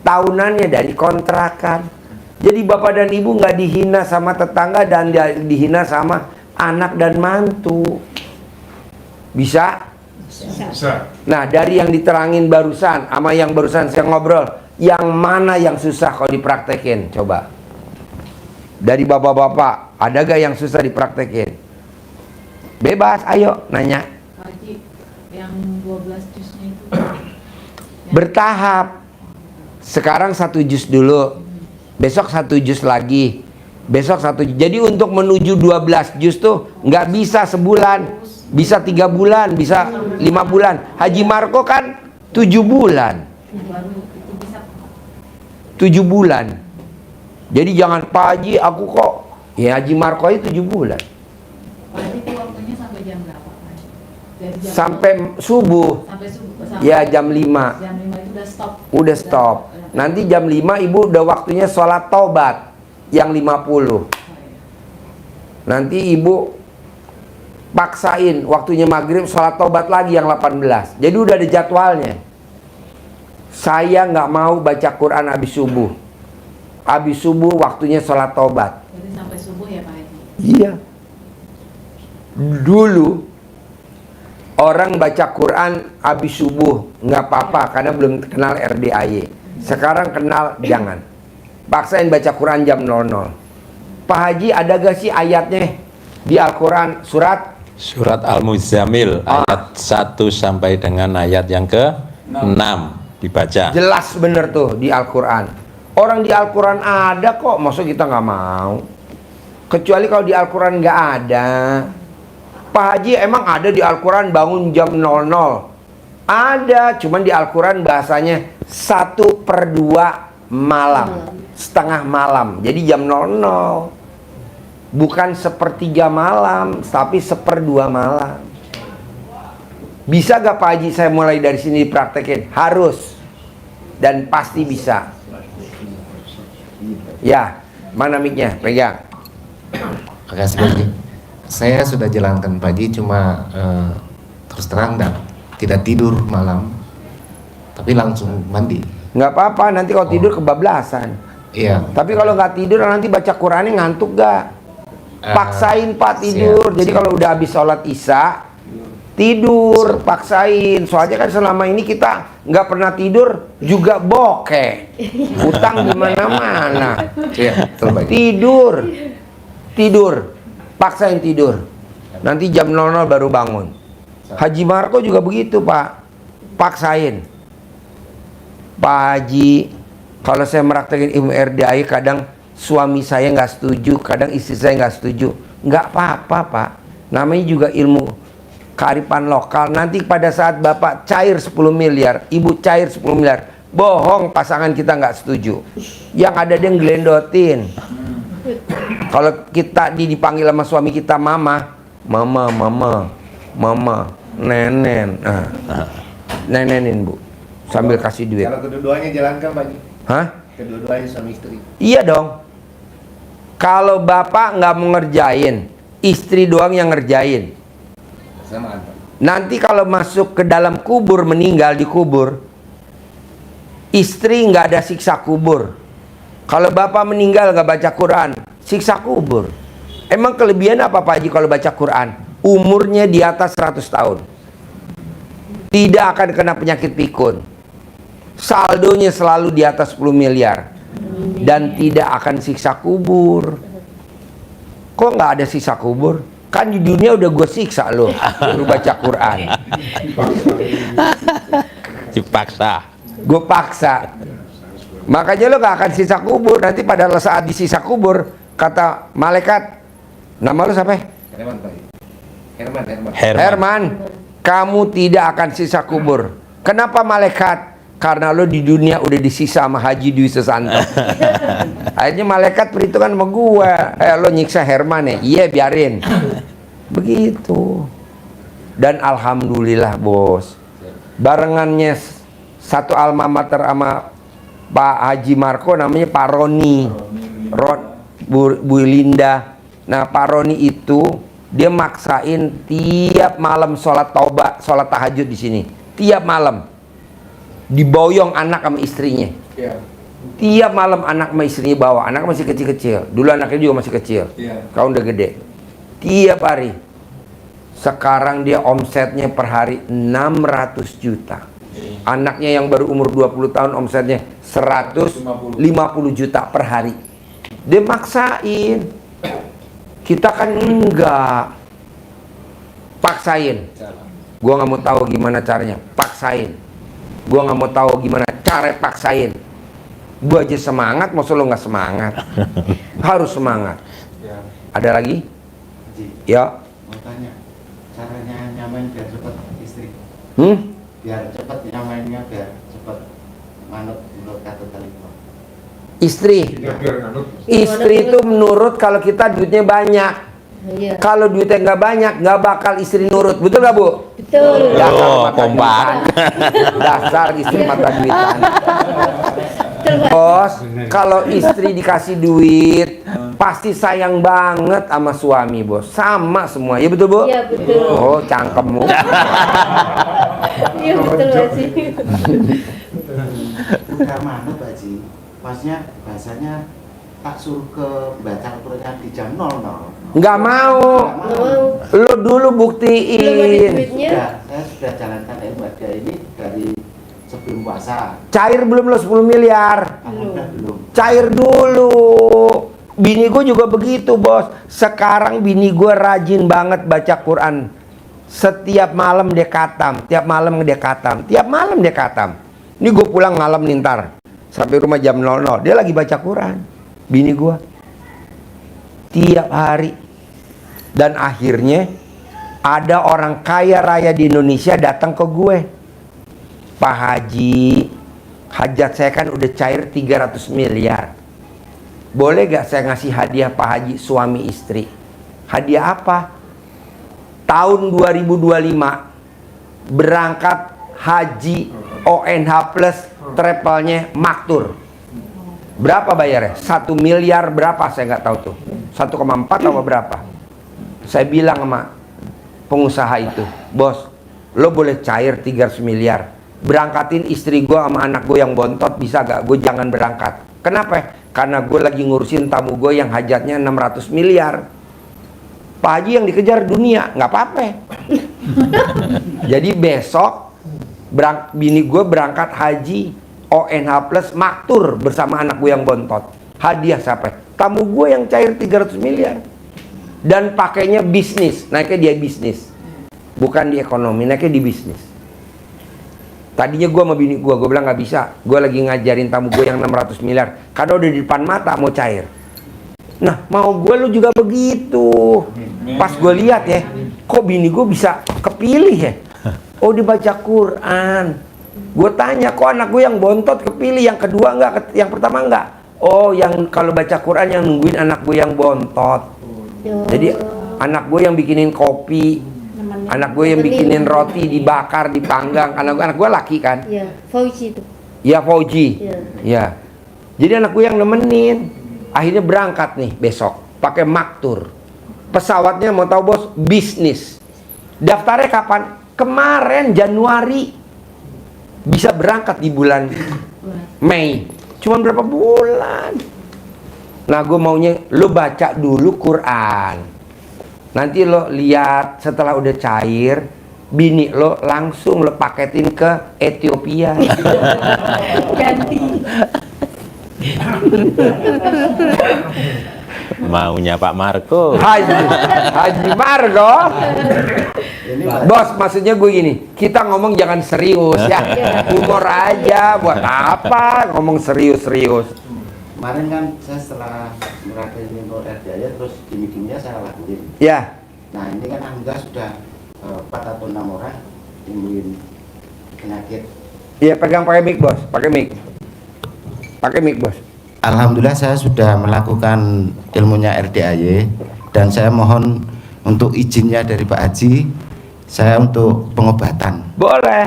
Tahunannya dari kontrakan. Jadi bapak dan ibu nggak dihina sama tetangga dan dihina sama anak dan mantu. Bisa? Bisa. Nah, dari yang diterangin barusan sama yang barusan saya ngobrol, yang mana yang susah kalau dipraktekin? Coba. Dari bapak-bapak, ada gak yang susah dipraktekin? Bebas, ayo nanya. Haji, yang 12 jusnya itu Bertahap. Sekarang 1 jus dulu. Besok 1 jus lagi. Besok 1 jus. Jadi untuk menuju 12 jus tuh nggak bisa sebulan. Bisa 3 bulan, bisa 5 bulan. Haji Marco kan 7 bulan. 7 bulan. Jadi jangan Pak Haji, aku kok. Ya Haji Marco itu 7 bulan. Berarti itu waktunya sampai jam berapa? Dari jam Sampai subuh. Sampai subuh. Ya jam 5. Jam 5 itu udah stop. Udah stop. Nanti jam 5 ibu udah waktunya sholat taubat yang 50. Nanti ibu paksain waktunya maghrib sholat taubat lagi yang 18. Jadi udah ada jadwalnya. Saya nggak mau baca Quran habis subuh. Habis subuh waktunya sholat taubat. Jadi sampai subuh ya Pak Haji? Iya. Dulu orang baca Quran habis subuh nggak apa-apa karena belum kenal RDAY. Sekarang kenal, jangan. Paksain baca Quran jam 00. Pak Haji, ada gak sih ayatnya di Al-Quran surat? Surat Al-Muzammil ayat 1 sampai dengan ayat yang ke-6 dibaca. Jelas bener tuh di Al-Quran. Orang di Al-Quran ada kok, maksud kita nggak mau. Kecuali kalau di Al-Quran nggak ada. Pak Haji, emang ada di Al-Quran bangun jam 00? Ada, cuman di Al-Quran bahasanya 1/2 malam, setengah malam. Jadi jam 00. Bukan 1/3 malam, tapi 1/2 malam. Bisa gak Pak Haji saya mulai dari sini dipraktekin? Harus. Dan pasti bisa. Ya, mana mic-nya? Pegang. Makasih Pak Haji. Saya sudah jalankan Pak Haji, cuma terus terang tidak tidur malam, tapi langsung mandi. Nggak apa-apa, nanti kalau tidur kebablasan. Iya. Tapi kalau nggak tidur nanti baca Qurannya ngantuk gak? Paksain Pak tidur. Jadi kalau udah habis sholat isya tidur, paksain. Soalnya kan selama ini kita nggak pernah tidur juga bokeh, utang di mana-mana. Iya, Tidur, paksain tidur. Nanti jam 00 baru bangun. Haji Marco juga begitu Pak, paksain. Pak Haji, kalau saya meraktekin ilmu RDAY kadang suami saya nggak setuju, kadang istri saya nggak setuju. Nggak apa-apa Pak, namanya juga ilmu kearifan lokal. Nanti pada saat Bapak cair 10 miliar, Ibu cair 10 miliar, bohong pasangan kita nggak setuju. Yang ada dia ngelendotin. Kalau kita dipanggil sama suami kita mama, nenen, nenenin Bu, sambil kasih duit. Kalau kedua-duanya jalankan Pak Haji? Hah? Kedua-duanya suami istri? Iya dong. Kalau bapak nggak mau ngerjain, istri doang yang ngerjain. Nanti kalau masuk ke dalam kubur, meninggal di kubur, istri nggak ada siksa kubur. Kalau bapak meninggal nggak baca Quran, siksa kubur. Emang kelebihan apa Pak Haji kalau baca Quran? Umurnya di atas 100 tahun. Tidak akan kena penyakit pikun. Saldonya selalu di atas 10 miliar. Dan tidak akan siksa kubur. Kok nggak ada siksa kubur? Kan di dunia udah gue siksa loh, lu baca Quran. Dipaksa. Gue paksa. Makanya lo gak akan sisa kubur. Nanti pada saat disisa kubur, kata malaikat, nama lo siapa? Herman. Kamu tidak akan sisa kubur. Kenapa malaikat? Karena lo di dunia udah disisa sama Haji Dwi Susanto. Akhirnya malaikat perhitungan sama gue. Lo nyiksa Herman ya? Iya, biarin. Begitu. Dan alhamdulillah bos, barengannya satu alma mater sama Pak Haji Marco, namanya Pak Roni, Bu Linda. Nah Pak Roni itu dia maksain tiap malam sholat taubat, sholat tahajud di sini. Tiap malam diboyong anak sama istrinya. Tiap malam anak sama istrinya bawa. Anak masih kecil-kecil. Dulu anaknya juga masih kecil. Kau udah gede. Tiap hari. Sekarang dia omsetnya per hari 600 juta. Anaknya yang baru umur 20 tahun omsetnya 150 juta per hari. Dia maksain. Kita kan enggak. Paksain. Gua nggak mau tahu gimana caranya. Paksain. Gua nggak mau tahu gimana cara paksain. Gua aja semangat, maksud lo nggak semangat? Harus semangat. Ada lagi? Ya. Mau tanya, caranya nyamain biar cepat istri. Biar cepat nyamainnya, biar cepat manut menurut kata tadi. Istri. Istri itu menurut kalau kita duitnya banyak. Kalau duitnya nggak banyak, nggak bakal istri nurut. Betul nggak Bu? Betul. Dasar mata duitan. Dasar istri mata duitan. Bos, kalau istri dikasih duit, pasti sayang banget sama suami, bos. Sama semua, ya betul Bu? Iya betul. Oh, cangkemmu. Iya betul Pak Haji. Udah mana Pak Haji? Pasnya bahasanya tak suruh ke baca Al-Quran di jam 00. Nggak mau. Lu dulu buktiin. Saya sudah jalankan ibadah ini dari sebelum puasa. Cair belum lo 10 miliar? Belum. Cair dulu. Bini gue juga begitu bos. Sekarang bini gue rajin banget baca Quran. Setiap malam dia khatam. Tiap malam dia khatam. Tiap malam dia khatam. Ini gue pulang malam nih ntar. Sampai rumah jam 00. Dia lagi baca Quran. Bini gue. Tiap hari. Dan akhirnya ada orang kaya raya di Indonesia datang ke gue. Pak Haji, hajat saya kan udah cair 300 miliar. Boleh gak saya ngasih hadiah Pak Haji suami istri? Hadiah apa? Tahun 2025 berangkat haji ONH plus travelnya maktur. Berapa bayarnya? 1 miliar berapa saya nggak tahu tuh. 1,4 atau berapa? Saya bilang sama pengusaha itu, bos, lo boleh cair 300 miliar. Berangkatin istri gue sama anak gue yang bontot, bisa gak? Gue jangan berangkat. Kenapa? Karena gue lagi ngurusin tamu gue yang hajatnya 600 miliar. Pak Haji yang dikejar dunia, nggak apa-apa. Jadi besok bini gue berangkat haji ONH plus maktur bersama anak gue yang bontot. Hadiah siapa? Tamu gue yang cair 300 miliar. Dan pakainya bisnis, naiknya dia bisnis. Bukan di ekonomi, naiknya di bisnis. Tadinya gue sama bini gue bilang nggak bisa. Gue lagi ngajarin tamu gue yang 600 miliar. Karena udah di depan mata mau cair. Nah, mau gue lu juga begitu. Pas gue lihat ya, kok bini gue bisa kepilih ya? Oh, dibaca Quran. Gue tanya, kok anak gue yang bontot kepilih, yang kedua enggak, yang pertama enggak? Oh, yang kalau baca Quran yang nungguin anak gue yang bontot. Jadi anak gue yang bikinin kopi, anak gue yang bikinin roti dibakar, dipanggang. Anak gue laki kan? Iya, Fauji itu. Ya Fauji. Iya. Ya. Jadi anak gue yang nemenin. Akhirnya berangkat nih besok, pakai maktur. Pesawatnya mau tahu bos, bisnis. Daftarnya kapan? Kemarin Januari. Bisa berangkat di bulan Mei. Cuman berapa bulan? Nah, gue maunya lo baca dulu Quran. Nanti lo lihat setelah udah cair, bini lo langsung lo paketin ke Ethiopia. Ganti. Maunya Pak Marco. Haji Margo. Bos, maksudnya gue gini, kita ngomong jangan serius ya. Humor aja, buat apa ngomong serius-serius. Kemarin kan saya setelah merhatiin RDA terus gini-gininya saya lakuin. Ya. Nah ini kan alhamdulillah sudah 4 atau 6 orang timbulin penyakit. Iya, pegang pakai mic bos, pakai mic. Pakai mic bos. Alhamdulillah saya sudah melakukan ilmunya RDAY dan saya mohon untuk izinnya dari Pak Haji saya untuk pengobatan. Boleh.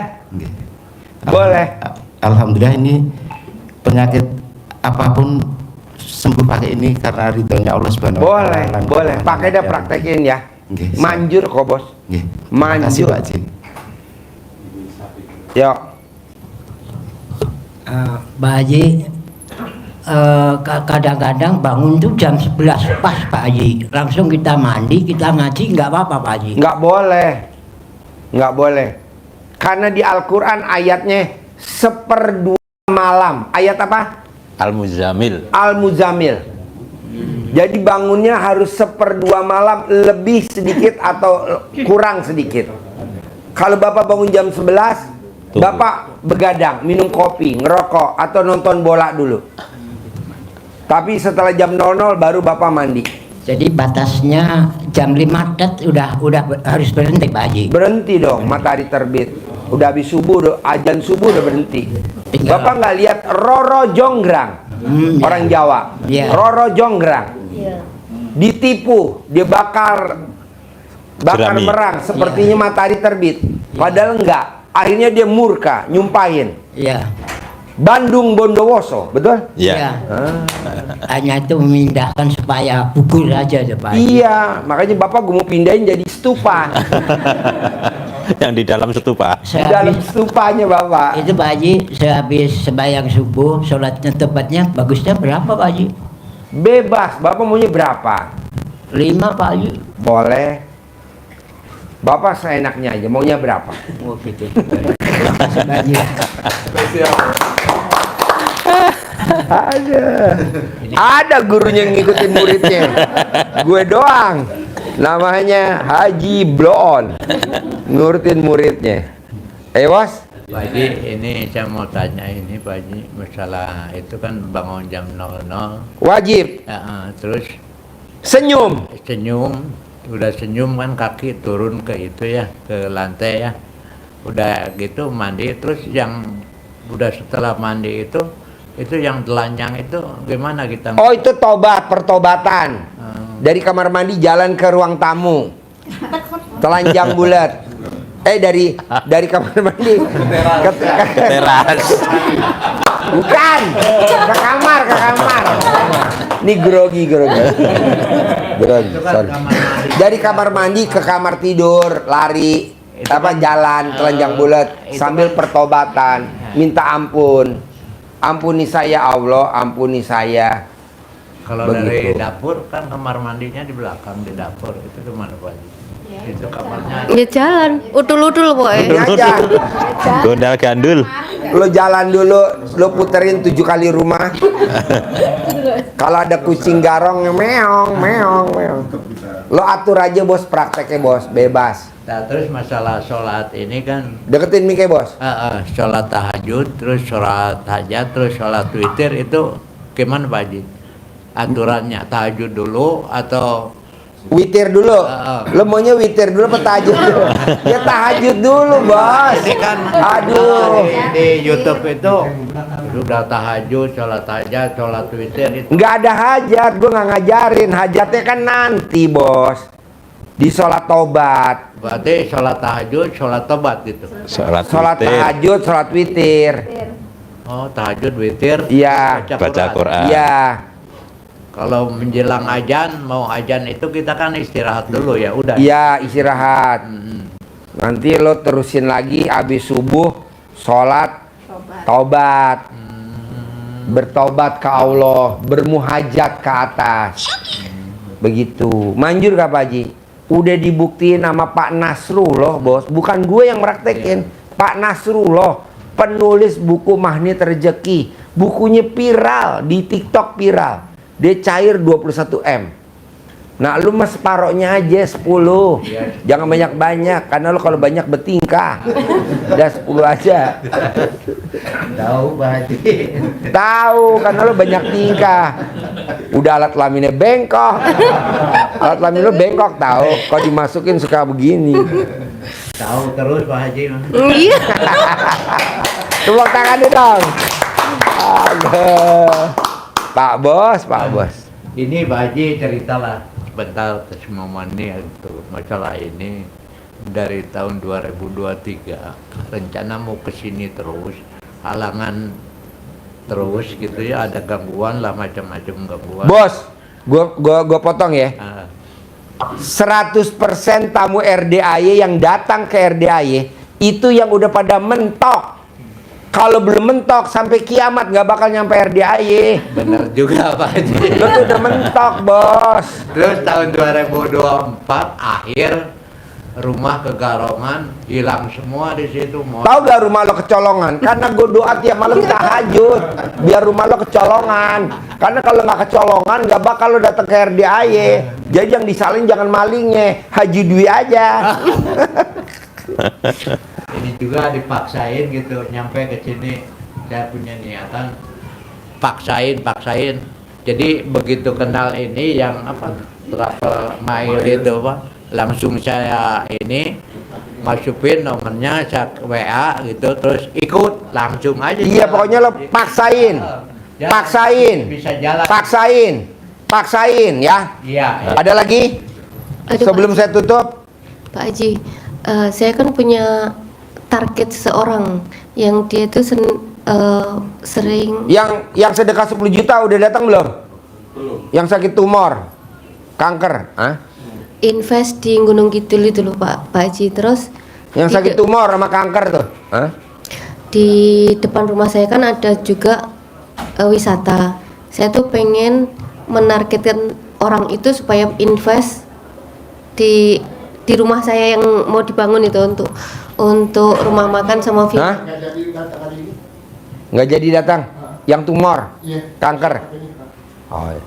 Boleh. Alhamdulillah ini penyakit apapun sembuh pakai ini karena ridhonya Allah Subhanahu wa Boleh, Ta'ala. boleh. Pakai dah praktekin ya. Manjur kok bos. Makasih Manjur. Pak Haji. Yuk. Pak Haji, kadang-kadang bangun tuh jam 11 pas Pak Haji. Langsung kita mandi, kita ngaji, nggak apa-apa Pak Haji? Nggak boleh. Nggak boleh. Karena di Al-Quran ayatnya 1/2 malam. Ayat apa? Al-Muzammil. Al-Muzammil. Jadi bangunnya harus 1/2 malam, lebih sedikit atau kurang sedikit. Kalau Bapak bangun jam 11, Bapak begadang, minum kopi, ngerokok, atau nonton bola dulu. Tapi setelah jam 00 baru Bapak mandi. Jadi batasnya jam 5 tet udah harus berhenti Pak Haji. Berhenti dong, matahari terbit. Udah habis subuh, azan subuh udah berhenti. Bapak nggak lihat Roro Jonggrang, orang Jawa. Roro Jonggrang ditipu, dia bakar Jerami. merang, sepertinya matahari terbit. Padahal enggak. Akhirnya dia murka, nyumpahin. Iya. Bandung Bondowoso, betul? Iya. Hanya itu memindahkan supaya pukul aja tuh Pak Haji. Iya, makanya Bapak gue mau pindahin jadi stupa. Yang di dalam stupa. Di dalam stupanya Bapak. Itu Pak Haji, sehabis sembahyang subuh, sholatnya tepatnya bagusnya berapa Pak Haji? Bebas, Bapak maunya berapa? 5 Pak Haji. Boleh. Bapak seenaknya aja, maunya berapa? Oh gitu. Terima kasih Pak Haji. Ada gurunya yang ngikutin muridnya. Gue doang. Namanya Haji Bloon. Ngurutin muridnya. Bos? Pak Haji, ini saya mau tanya ini Pak Haji, masalah itu kan bangun jam 00. Wajib. Terus senyum. Udah senyum kan kaki turun ke itu ya, ke lantai ya. Udah gitu mandi, terus yang udah setelah mandi itu yang telanjang itu gimana kita? Oh, itu tobat, pertobatan. Dari kamar mandi jalan ke ruang tamu. Telanjang bulat. Dari kamar mandi ke teras. Bukan. Ke kamar. Ini grogi. Sorry. Dari kamar mandi ke kamar tidur, lari, jalan telanjang bulat sambil pertobatan, minta ampun. Ampuni saya Allah, ampuni saya. Kalau dari dapur kan kamar mandinya di belakang di dapur, itu kemana Pak Haji? Itu kamarnya. Ya jalan, udul-udul pokoknya. Aja. Gondal gandul. Lo jalan dulu, lo puterin 7 kali rumah. Kalau ada kucing garong, meong. Lo atur aja bos, prakteknya bos, bebas. Nah, terus masalah sholat ini kan deketin mic bos. Sholat tahajud, terus sholat hajat, terus sholat witir itu gimana Pak Haji? Aturannya tahajud dulu atau witir dulu? Lo maunya witir dulu apa tahajud dulu? Ya tahajud dulu bos. Ini kan di YouTube itu sudah tahajud, sholat hajat, sholat witir itu. Nggak ada hajat, gue nggak ngajarin. Hajatnya kan nanti bos. Di sholat tobat. Berarti sholat tahajud, sholat tobat gitu. Sholat tahajud, sholat witir. Oh, tahajud, witir. Iya. Baca Quran. Iya. kalau menjelang azan, mau azan itu kita kan istirahat dulu ya, udah. Iya, istirahat. Nanti lo terusin lagi habis subuh, sholat, tobat. Bertobat ke Allah, bermuhajat ke atas. Begitu. Manjur gak Pak Haji? Udah dibuktiin sama Pak Nasrullah, bos. Bukan gue yang praktekin. Pak Nasrullah, penulis buku Magnet Rezeki. Bukunya viral, di TikTok viral. Dia cair 21 M. Nah lu mas separohnya aja 10. Jangan banyak-banyak, karena lu kalau banyak bertingkah. Udah 10 aja. Tahu Pak Haji. Tahu, karena lu banyak tingkah. Udah alat kelaminnya bengkok. Alat kelamin lu bengkok, tahu. Kalau dimasukin suka begini. Tahu terus Pak Haji. Iya. Tepuk tangan dong. Aduh. Pak Bos, Pak Bos. Ini Pak Haji ceritalah bentar ke semua mani untuk masalah ini. Dari tahun 2023 rencana mau kesini terus, halangan terus gitu ya, ada gangguan lah, macam-macam gangguan. Bos, gua potong ya. 100% tamu RDAY yang datang ke RDAY itu yang udah pada mentok. Kalau belum mentok sampai kiamat nggak bakal nyampe RDAY. Bener juga Pak Haji. Lo tuh udah mentok, bos. Terus tahun 2024 akhir rumah kegarongan hilang semua di situ. Tahu gak rumah lo kecolongan? Karena gue doa tiap malam tahajud biar rumah lo kecolongan. Karena kalau nggak kecolongan nggak bakal lo datang ke RDAY. Jadi yang disalin jangan malingnya, Haji Dwi aja. Ini juga dipaksain gitu, nyampe ke sini saya punya niatan paksain. Jadi begitu kenal ini yang apa travel mail itu Pak, langsung saya ini masukin nomornya, saya WA gitu, terus ikut langsung aja. Iya, pokoknya lo paksain. Bisa jalan. Paksain ya. Iya. Ada lagi? Aduh, sebelum saya tutup, Pak Haji, saya kan punya target seseorang yang dia tuh sering yang sedekah 10 juta udah datang belum? Yang sakit tumor, kanker, invest di Gunung Kidul itu loh Pak Haji. Terus yang sakit tumor sama kanker tuh, di depan rumah saya kan ada juga wisata. Saya tuh pengen menargetkan orang itu supaya invest di rumah saya yang mau dibangun itu untuk rumah makan sama villa. Hah? Nggak jadi datang, yang tumor, kanker. Oh, iya.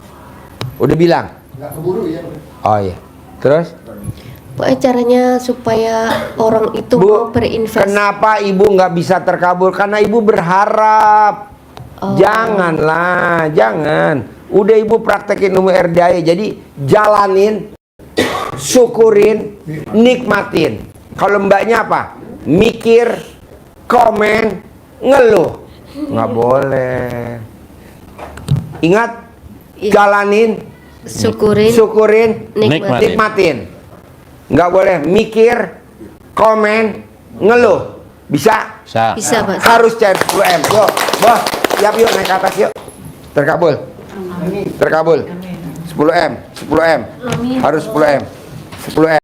Udah bilang? Nggak keburu ya. Oh iya. Terus? Pokoknya caranya supaya orang itu mau berinvest. Kenapa ibu nggak bisa terkabul? Karena ibu berharap. Janganlah, jangan. Udah ibu praktekin ilmu RDAY. Jadi jalanin, syukurin, nikmatin. Kalau mbaknya apa? Mikir, komen, ngeluh. Nggak boleh. Ingat, jalanin, syukurin, nikmatin. Nggak boleh mikir, komen, ngeluh. Bisa? Bisa Pak. Harus cair 10 M. Yuk, bos, siap yuk naik ke atas yuk. Terkabul. Terkabul. 10 M, 10 M. Harus 10 M. 10 M.